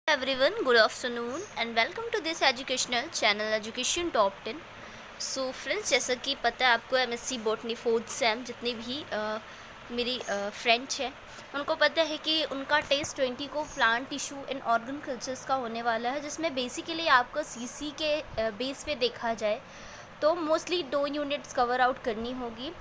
Everyone, good afternoon and welcome to this educational channel Education Top 10. So friends, जैसा कि पता है आपको एमएससी बॉटनी फोर्थ सेम जितनी भी मेरी फ्रेंड्स हैं उनको पता है कि उनका टेस्ट 20 को plant tissue and organ cultures का होने वाला है, जिसमें बेसिकली आपको सीसी के बेस पे देखा जाए तो मोस्टली 2 यूनिट्स कवर आउट करनी होगी।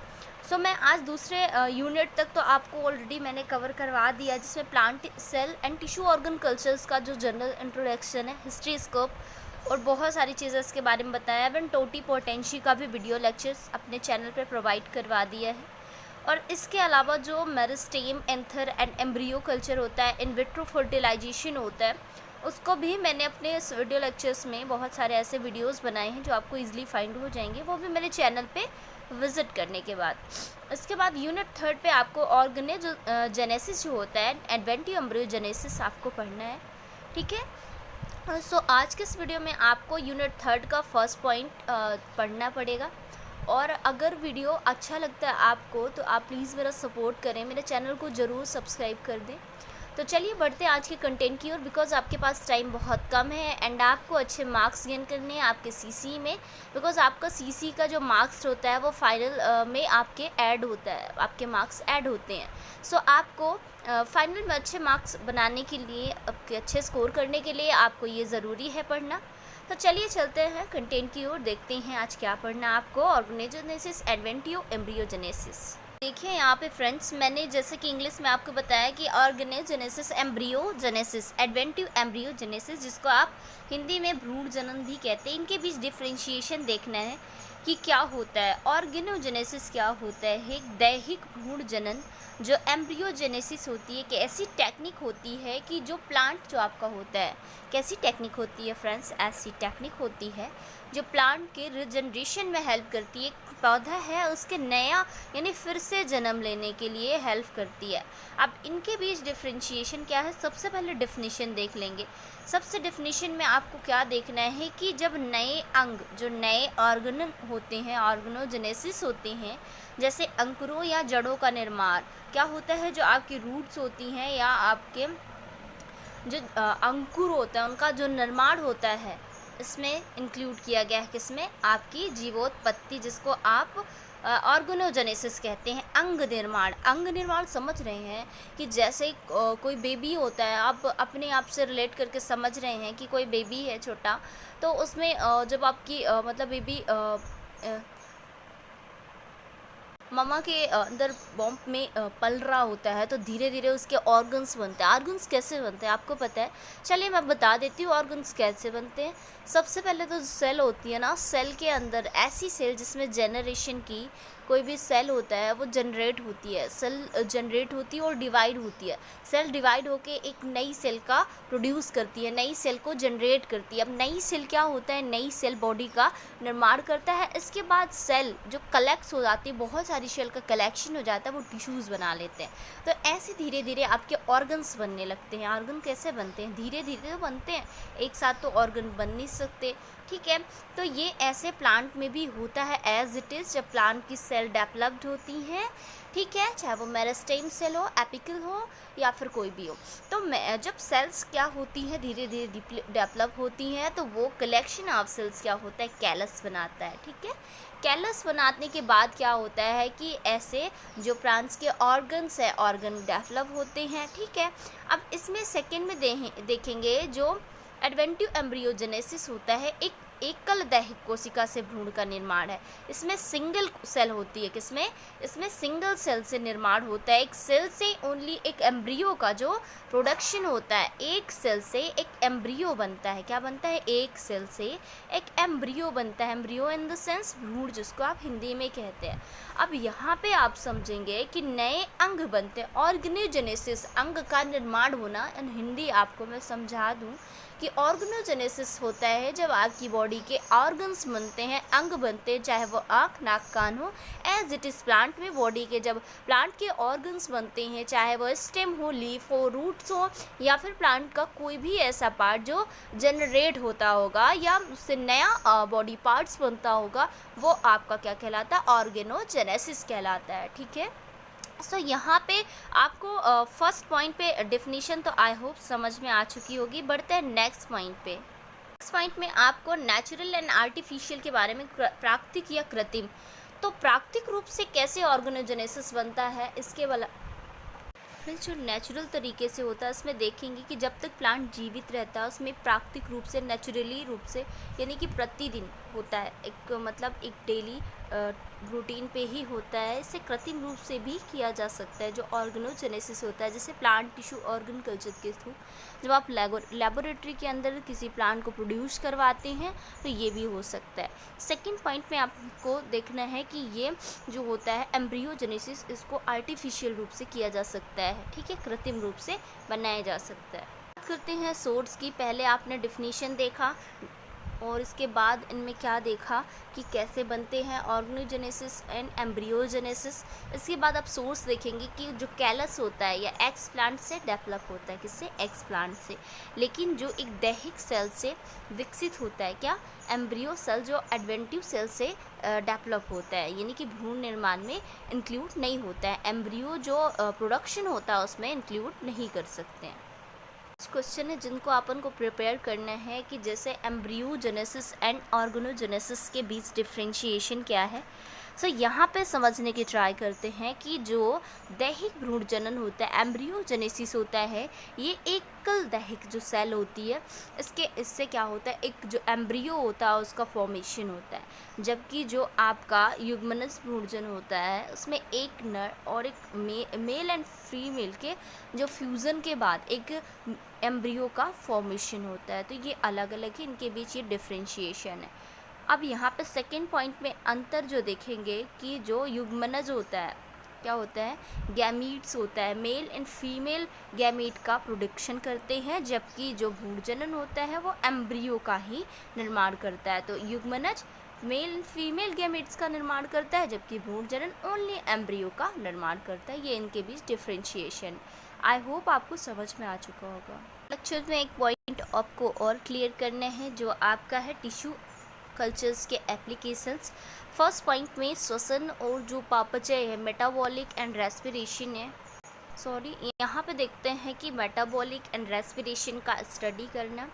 सो मैं आज दूसरे यूनिट तक तो आपको ऑलरेडी मैंने कवर करवा दिया, जिसमें plant cell and tissue organ cultures का जो जनरल इंट्रोडक्शन है, हिस्ट्री स्कोप और बहुत सारी चीज़ें इसके बारे में बताया है। टोटी पोटेंशी का भी वीडियो लेक्चर्स अपने चैनल पर प्रोवाइड करवा दिया है। और इसके अलावा जो meristem, anther and embryo culture होता है, इन विट्रो फर्टिलाइजेशन होता है, उसको भी मैंने अपने इस वीडियो लेक्चर्स में बहुत सारे ऐसे वीडियोस बनाए हैं जो आपको इजीली फाइंड हो जाएंगे, वो भी मेरे चैनल पे विज़िट करने के बाद। इसके बाद यूनिट 3 पे आपको ऑर्गेनेजेनेसिस जो होता है, एडवेंटिव एम्ब्रियोजेनेसिस आपको पढ़ना है, ठीक है। सो आज के इस वीडियो में आपको यूनिट 3 का फर्स्ट पॉइंट पढ़ना पड़ेगा। और अगर वीडियो अच्छा लगता है आपको तो आप प्लीज़ मेरा सपोर्ट करें, मेरे चैनल को ज़रूर सब्सक्राइब कर दें। तो चलिए बढ़ते हैं आज के कंटेंट की ओर, बिकॉज़ आपके पास टाइम बहुत कम है एंड आपको अच्छे मार्क्स गेन करने हैं आपके सीसी में, बिकॉज़ आपका सीसी का जो मार्क्स होता है वो फाइनल में आपके ऐड होता है, आपके मार्क्स ऐड होते हैं। सो आपको फाइनल में अच्छे मार्क्स बनाने के लिए, आपके अच्छे स्कोर करने के लिए आपको ये ज़रूरी है पढ़ना। तो चलिए चलते हैं कंटेंट की ओर, देखते हैं आज क्या पढ़ना है आपको। ऑर्गेनेजेनेसिस, एडवेंटिव एम्ब्रियोजेनेसिस। देखिए यहाँ पे फ्रेंड्स, मैंने जैसे कि इंग्लिश में आपको बताया कि ऑर्गेनेजेनेसिस, एम्ब्रियोजेनेसिस, एडवेंटिव एम्ब्रियोजेनेसिस, जिसको आप हिंदी में भ्रूण जनन भी कहते हैं, इनके बीच डिफ्रेंशिएशन देखना है कि क्या होता है। ऑर्गेनोजेनेसिस क्या होता है? एक दैहिक भ्रूण जनन। जो एम्ब्रियोजेनेसिस होती है कि ऐसी टेक्निक होती है कि जो प्लांट जो आपका होता है, कैसी टेक्निक होती है फ्रेंड्स? ऐसी टेक्निक होती है जो प्लांट के रिजनरेशन में हेल्प करती है। एक पौधा है, उसके नया यानी फिर से जन्म लेने के लिए हेल्प करती है। अब इनके बीच डिफ्रेंशिएशन क्या है, सबसे पहले डिफिनीशन देख लेंगे। सबसे डिफिनीशन में आपको क्या देखना है कि जब नए अंग, जो नए ऑर्गन होते हैं, ऑर्गेनोजेनेसिस होते हैं, जैसे अंकुरों या जड़ों का निर्माण क्या होता है, जो आपकी रूट्स होती हैं या आपके जो अंकुर होता है उनका जो निर्माण होता है, इसमें इंक्लूड किया गया है किसमें? आपकी जीवोत्पत्ति, जिसको आप ऑर्गेनोजेनेसिस कहते हैं। अंग निर्माण, अंग निर्माण समझ रहे हैं कि जैसे कोई बेबी होता है, आप अपने आप से रिलेट करके समझ रहे हैं कि कोई बेबी है छोटा, तो उसमें जब आपकी मतलब बेबी मम्मा के अंदर बॉम्ब में पल रहा होता है, तो धीरे धीरे उसके ऑर्गन्स बनते हैं। ऑर्गन्स कैसे बनते हैं आपको पता है? चलिए मैं बता देती हूँ ऑर्गन्स कैसे बनते हैं। सबसे पहले तो सेल होती है ना, सेल के अंदर ऐसी सेल जिसमें जनरेशन की, कोई भी सेल होता है वो जनरेट होती है, सेल जनरेट होती है और डिवाइड होती है। सेल डिवाइड होके एक नई सेल का प्रोड्यूस करती है, नई सेल को जनरेट करती है। अब नई सेल क्या होता है? नई सेल बॉडी का निर्माण करता है। इसके बाद सेल जो कलेक्ट हो जाती है, बहुत सारी सेल का कलेक्शन हो जाता है, वो टिश्यूज़ बना लेते हैं। तो ऐसे धीरे धीरे आपके ऑर्गन्स बनने लगते हैं। ऑर्गन कैसे बनते हैं? धीरे धीरे तो बनते हैं, एक साथ तो ऑर्गन बन नहीं सकते, ठीक है। तो ये ऐसे प्लांट में भी होता है एज इट इज़, जब प्लांट की सेल डेवलप्ड होती हैं, ठीक है, चाहे वो मेरिस्टेम सेल हो, एपिकल हो या फिर कोई भी हो। तो जब सेल्स क्या होती हैं, धीरे धीरे डेवलप होती हैं, तो वो कलेक्शन ऑफ सेल्स क्या होता है? कैलस बनाता है, ठीक है। कैलस बनाने के बाद क्या होता है कि ऐसे जो प्लांट्स के ऑर्गन्स है, ऑर्गन डेवलप होते हैं, ठीक है। अब इसमें सेकेंड में देखेंगे जो एडवेंटिव एम्ब्रियोजेनेसिस होता है, एक एकल दैहिक कोशिका से भ्रूण का निर्माण है। इसमें सिंगल सेल होती है। किसमें? इसमें सिंगल सेल से निर्माण होता है। एक सेल से ओनली एक एम्ब्रियो का जो प्रोडक्शन होता है, एक सेल से एक एम्ब्रियो बनता है। क्या बनता है? एक सेल से एक एम्ब्रियो बनता है। एम्ब्रियो इन द सेंस भ्रूण, जिसको आप हिंदी में कहते हैं। अब यहाँ पे आप समझेंगे कि नए अंग बनते हैं। ऑर्गेनोजेनेसिस, अंग का निर्माण होना, इन हिंदी आपको मैं समझा दूँ कि ऑर्गेनोजेनेसिस होता है जब आपकी बॉडी के ऑर्गन्स बनते हैं, अंग बनते हैं, चाहे वो आँख, नाक, कान हो। एज इट इज़ प्लांट में बॉडी के जब प्लांट के ऑर्गन्स बनते हैं, चाहे वो स्टेम हो, लीफ हो, रूट्स हो, या फिर प्लांट का कोई भी ऐसा पार्ट जो जनरेट होता होगा या उससे नया बॉडी पार्ट्स बनता होगा, वो आपका क्या कहलाता है? ऑर्गेनोजेनेसिस कहलाता है, ठीक है। सो यहाँ पे आपको फर्स्ट पॉइंट पे डेफिनेशन तो आई होप समझ में आ चुकी होगी। बढ़ते हैं नेक्स्ट पॉइंट पे। नेक्स्ट पॉइंट में आपको नेचुरल एंड आर्टिफिशियल के बारे में, प्राकृतिक या कृत्रिम। तो प्राकृतिक रूप से कैसे ऑर्गेनोजेनेसिस बनता है इसके वाला फ्रेंड्स, जो नेचुरल तरीके से होता है उसमें देखेंगे कि जब तक प्लांट जीवित रहता है उसमें प्राकृतिक रूप से, नेचुरली रूप से, यानी कि प्रतिदिन होता है, एक मतलब एक डेली रूटीन पे ही होता है। इसे कृत्रिम रूप से भी किया जा सकता है, जो ऑर्गेनोजेनेसिस होता है, जैसे प्लांट टिश्यू ऑर्गन कल्चर के थ्रू जब आप लेबोरेटरी के अंदर किसी प्लांट को प्रोड्यूस करवाते हैं तो ये भी हो सकता है। सेकेंड पॉइंट में आपको देखना है कि ये जो होता है एम्ब्रियोजेनेसिस, इसको आर्टिफिशियल रूप से किया जा सकता है, ठीक है, कृत्रिम रूप से बनाया जा सकता है। बात करते हैं सोर्स की। पहले आपने डिफिनीशन देखा और इसके बाद इनमें क्या देखा कि कैसे बनते हैं ऑर्गेनोजेनेसिस एंड एम्ब्रियोजेनेसिस। इसके बाद आप सोर्स देखेंगे कि जो कैलस होता है या एक्स प्लांट से डेवलप होता है, किससे, एक्स प्लांट से, लेकिन जो एक दैहिक सेल से विकसित होता है, क्या, एम्ब्रियो सेल, जो एडवेंटिव सेल से डेवलप होता है, यानी कि भ्रूण निर्माण में इंक्लूड नहीं होता है। एम्ब्रियो जो प्रोडक्शन होता है उसमें इंक्लूड नहीं कर सकते हैं। क्वेश्चन है जिनको अपन को प्रिपेयर करना है कि जैसे एम्ब्रियोजेनेसिस एंड ऑर्गेनोजेनेसिस के बीच डिफरेंशिएशन क्या है। सो यहाँ पे समझने की ट्राई करते हैं कि जो दैहिक भ्रूण जनन होता है, एम्ब्रियोजेनेसिस होता है, ये एकल दैहिक जो सेल होती है, इससे क्या होता है, एक जो एम्ब्रियो होता है उसका फॉर्मेशन होता है, जबकि जो आपका युग्मनज भ्रूणजन होता है उसमें एक नर और एक मेल एंड फीमेल के जो फ्यूज़न के बाद एक एम्ब्रियो का फॉर्मेशन होता है। तो ये अलग अलग है, इनके बीच ये डिफरेंशिएशन है। अब यहाँ पे सेकेंड पॉइंट में अंतर जो देखेंगे कि जो युग्मनज होता है, क्या होता है, गैमीट्स होता है, मेल एंड फीमेल गैमीट का प्रोडक्शन करते हैं, जबकि जो भ्रूणजनन होता है वो एम्ब्रियो का ही निर्माण करता है। तो युग्मनज मेल एंड फीमेल गैमेट्स का निर्माण करता है, जबकि भ्रूणजनन ओनली एम्ब्रियो का निर्माण करता है। ये इनके बीच डिफरेंशिएशन। आई होप आपको समझ में आ चुका होगा। लेक्चर में एक पॉइंट आपको और क्लियर करना है जो आपका है टिश्यू कल्चर्स के एप्लीकेशंस। फर्स्ट पॉइंट में श्वसन और जो पापचय है, मेटाबॉलिक एंड रेस्पिरेशन है, यहाँ पे देखते हैं कि मेटाबॉलिक एंड रेस्पिरेशन का स्टडी करना,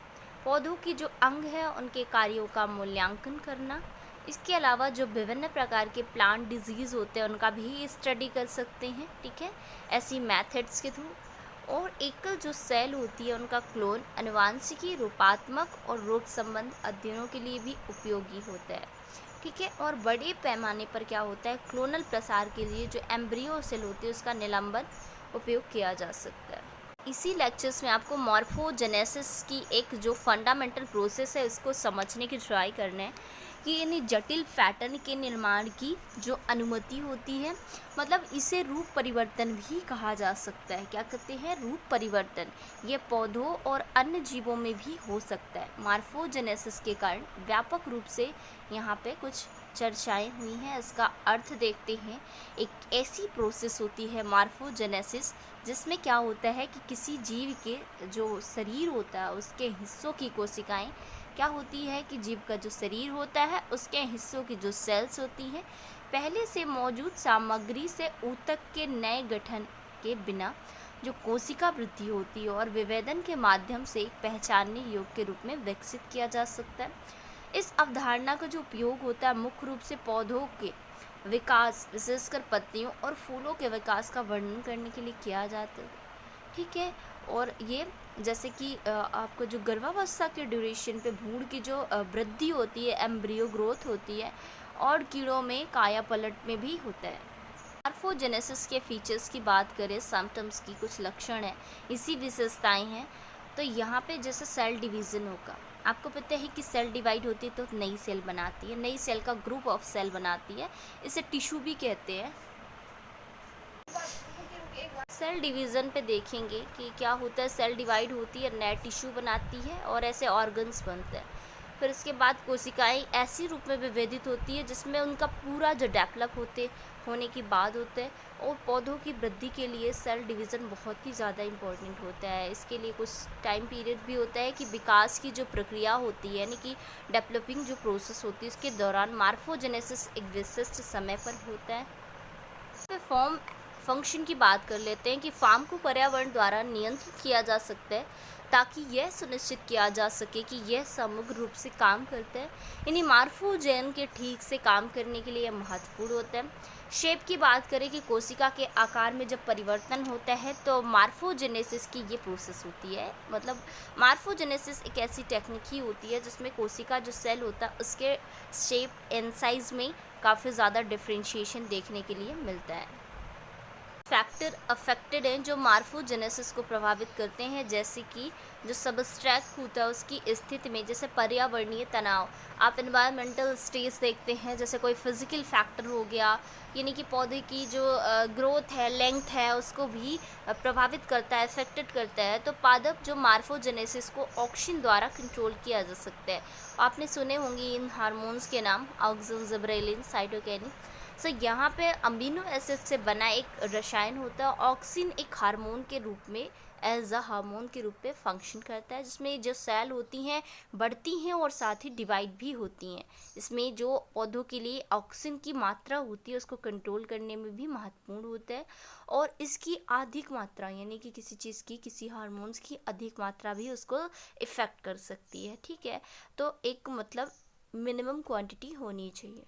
पौधों की जो अंग है उनके कार्यों का मूल्यांकन करना, इसके अलावा जो विभिन्न प्रकार के प्लांट डिजीज़ होते हैं उनका भी स्टडी कर सकते हैं, ठीक है, ऐसी मैथड्स के थ्रू। और एकल जो सेल होती है उनका क्लोन अनुवांशिकी, रूपात्मक और रोग संबंध अध्ययनों के लिए भी उपयोगी होता है, ठीक है। और बड़े पैमाने पर क्या होता है, क्लोनल प्रसार के लिए जो एम्ब्रियो सेल होती है उसका निलंबन उपयोग किया जा सकता है। इसी लेक्चर्स में आपको मॉर्फोजेनेसिस की एक जो फंडामेंटल प्रोसेस है उसको समझने की ट्राई करना है कि इन जटिल पैटर्न के निर्माण की जो अनुमति होती है, मतलब इसे रूप परिवर्तन भी कहा जा सकता है। क्या कहते हैं, रूप परिवर्तन। ये पौधों और अन्य जीवों में भी हो सकता है। मॉर्फोजेनेसिस के कारण व्यापक रूप से यहाँ पे कुछ चर्चाएं हुई हैं। इसका अर्थ देखते हैं। एक ऐसी प्रोसेस होती है मॉर्फोजेनेसिस जिसमें क्या होता है कि किसी जीव के जो शरीर होता है उसके हिस्सों की कोशिकाएं, क्या होती है कि जीव का जो शरीर होता है उसके हिस्सों की जो सेल्स होती हैं, पहले से मौजूद सामग्री से ऊतक के नए गठन के बिना जो कोशिका वृद्धि होती है और विभेदन के माध्यम से एक पहचानने योग्य के रूप में विकसित किया जा सकता है। इस अवधारणा का जो उपयोग होता है मुख्य रूप से पौधों के विकास, विशेषकर पत्तियों और फूलों के विकास का वर्णन करने के लिए किया जाता है, ठीक है। और ये जैसे कि आपको जो गर्भावस्था के ड्यूरेशन पे भ्रूण की जो वृद्धि होती है, एम्ब्रियो ग्रोथ होती है, और कीड़ों में काया पलट में भी होता है। मॉर्फोजेनेसिस के फीचर्स की बात करें, सिम्टम्स की कुछ लक्षण हैं, इसी विशेषताएं हैं। तो यहाँ पे जैसे सेल डिवीज़न होगा, आपको पता है कि सेल डिवाइड होती है तो नई सेल बनाती है, नई सेल का ग्रुप ऑफ सेल बनाती है, इसे टिश्यू भी कहते हैं। सेल डिवीज़न पे देखेंगे कि क्या होता है, सेल डिवाइड होती है, नया टिश्यू बनाती है और ऐसे ऑर्गन्स बनते हैं। फिर इसके बाद कोशिकाएं ऐसी रूप में विभेदित होती है जिसमें उनका पूरा जो डेवलप होने की बाद होते हैं। और पौधों की वृद्धि के लिए सेल डिवीज़न बहुत ही ज़्यादा इम्पोर्टेंट होता है। इसके लिए कुछ टाइम पीरियड भी होता है कि विकास की जो प्रक्रिया होती है, यानी कि डेवलपिंग जो प्रोसेस होती है, उसके दौरान मॉर्फोजेनेसिस एक विशिष्ट समय पर होता है। फिर फंक्शन की बात कर लेते हैं कि फार्म को पर्यावरण द्वारा नियंत्रित किया जा सकता है ताकि यह सुनिश्चित किया जा सके कि यह समग्र रूप से काम करता है। यानी मार्फोजेन के ठीक से काम करने के लिए यह महत्वपूर्ण होता है। शेप की बात करें कि कोशिका के आकार में जब परिवर्तन होता है तो मार्फोजेनेसिस की ये प्रोसेस होती है। मतलब मार्फोजेनेसिस एक ऐसी टेक्निक ही होती है जिसमें कोशिका जो सेल होता है उसके शेप एंड साइज में काफ़ी ज़्यादा डिफरेंशिएशन देखने के लिए मिलता है। फैक्टर अफेक्टेड हैं जो मार्फोजेनेसिस को प्रभावित करते हैं, जैसे कि जो सबस्ट्रैट होता है उसकी स्थिति में, जैसे पर्यावरणीय तनाव, आप एनवायरमेंटल स्टेज देखते हैं, जैसे कोई फिजिकल फैक्टर हो गया, यानी कि पौधे की जो ग्रोथ है, लेंथ है, उसको भी प्रभावित करता है, अफेक्टेड करता है। तो पादप जो मार्फोजेनेसिस को ऑक्सिन द्वारा कंट्रोल किया जा सकता है। आपने सुने होंगे इन हार्मोन्स के नाम, ऑक्सिन, जिबरेलिन, साइटोकिनिन। सो यहाँ पे अमीनो एसिड से बना एक रसायन होता है। ऑक्सिन एक हार्मोन के रूप में, एज अ हार्मोन के रूप में फंक्शन करता है, जिसमें जो सेल होती हैं बढ़ती हैं और साथ ही डिवाइड भी होती हैं। इसमें जो पौधों के लिए ऑक्सिन की मात्रा होती है उसको कंट्रोल करने में भी महत्वपूर्ण होता है। और इसकी अधिक मात्रा, यानी कि किसी चीज़ की, किसी हार्मोन्स की अधिक मात्रा भी उसको इफ़ेक्ट कर सकती है। ठीक है, तो एक मतलब मिनिमम क्वांटिटी होनी चाहिए।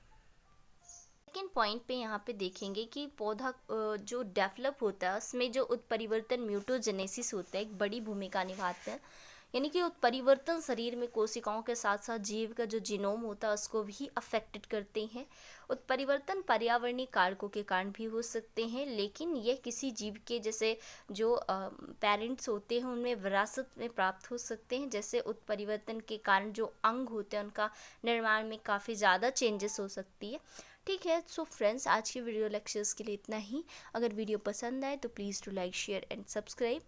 सेकेंड पॉइंट पे यहाँ पे देखेंगे कि पौधा जो डेवलप होता है उसमें जो उत्परिवर्तन म्यूटोजेनेसिस होता है एक बड़ी भूमिका निभाता है। यानी कि उत्परिवर्तन शरीर में कोशिकाओं के साथ साथ जीव का जो जीनोम होता है उसको भी अफेक्टेड करते हैं। उत्परिवर्तन पर्यावरणीय कारकों के कारण भी हो सकते हैं, लेकिन यह किसी जीव के जैसे जो पेरेंट्स होते हैं उनमें विरासत में प्राप्त हो सकते हैं। जैसे उत्परिवर्तन के कारण जो अंग होते हैं उनका निर्माण में काफ़ी ज़्यादा चेंजेस हो सकती है। ठीक है, सो फ्रेंड्स, आज के वीडियो लेक्चर्स के लिए इतना ही। अगर वीडियो पसंद आए तो please to like, share and subscribe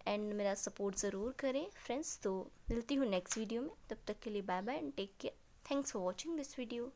and मेरा सपोर्ट ज़रूर करें फ्रेंड्स। तो मिलती हूँ नेक्स्ट वीडियो में, तब तक के लिए bye bye and take care. Thanks for watching this video.